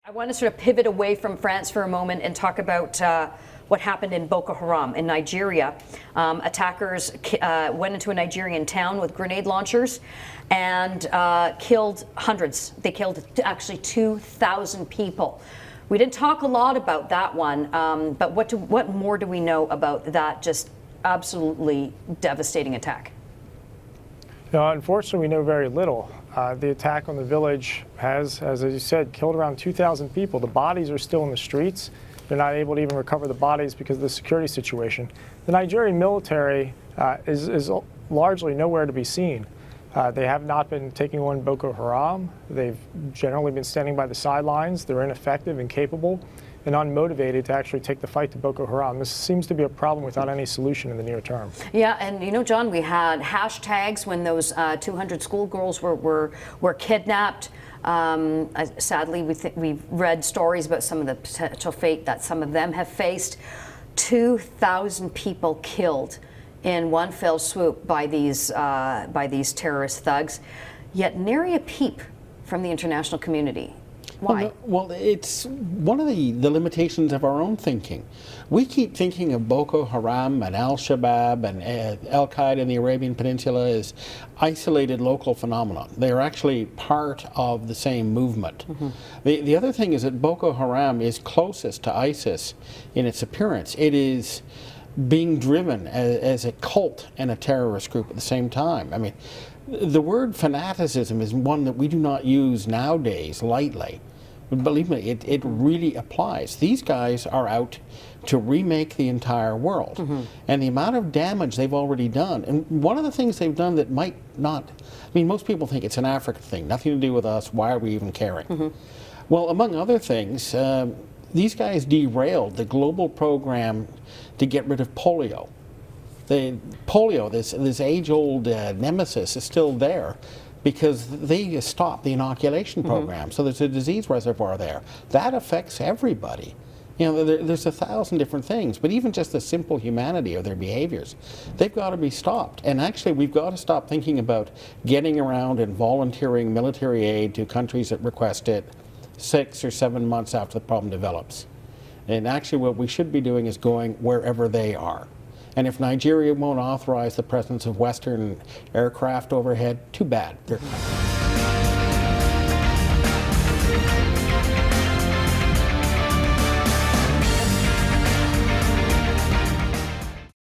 I want to sort of pivot away from France for a moment and talk about what happened in Boko Haram in Nigeria. Attackers went into a Nigerian town with grenade launchers and killed hundreds. They killed actually 2,000 people. We didn't talk a lot about that one, but what more do we know about that just absolutely devastating attack? No, unfortunately, we know very little. The attack on the village has, as you said, killed around 2,000 people. The bodies are still in the streets. They're not able to even recover the bodies because of the security situation. The Nigerian military is largely nowhere to be seen. They have not been taking on Boko Haram. They've generally been standing by the sidelines. They're ineffective, incapable, and unmotivated to actually take the fight to Boko Haram. This seems to be a problem without any solution in the near term. Yeah, and you know, John, we had hashtags when those 200 schoolgirls were kidnapped. Sadly, we've read stories about some of the potential fate that some of them have faced. 2,000 people killed in one fell swoop by these terrorist thugs, yet nary a peep from the international community. Why? Well, it's one of the limitations of our own thinking. We keep thinking of Boko Haram and Al-Shabaab and Al-Qaeda in the Arabian Peninsula as isolated local phenomena. They're actually part of the same movement. Mm-hmm. The other thing is that Boko Haram is closest to ISIS in its appearance. It is being driven as a cult and a terrorist group at the same time. I mean, the word fanaticism is one that we do not use nowadays lightly. But believe me, it really applies. These guys are out to remake the entire world. Mm-hmm. And the amount of damage they've already done, and one of the things they've done that might not, I mean, most people think it's an African thing, nothing to do with us, why are we even caring? Mm-hmm. Well, among other things, these guys derailed the global program to get rid of polio. The polio, this age-old nemesis, is still there because they stopped the inoculation program. Mm-hmm. So there's a disease reservoir there. That affects everybody. You know, there's 1,000 different things, but even just the simple humanity of their behaviors, they've got to be stopped. And actually, we've got to stop thinking about getting around and volunteering military aid to countries that request it 6 or 7 months after the problem develops. And actually, what we should be doing is going wherever they are. And if Nigeria won't authorize the presence of Western aircraft overhead, too bad.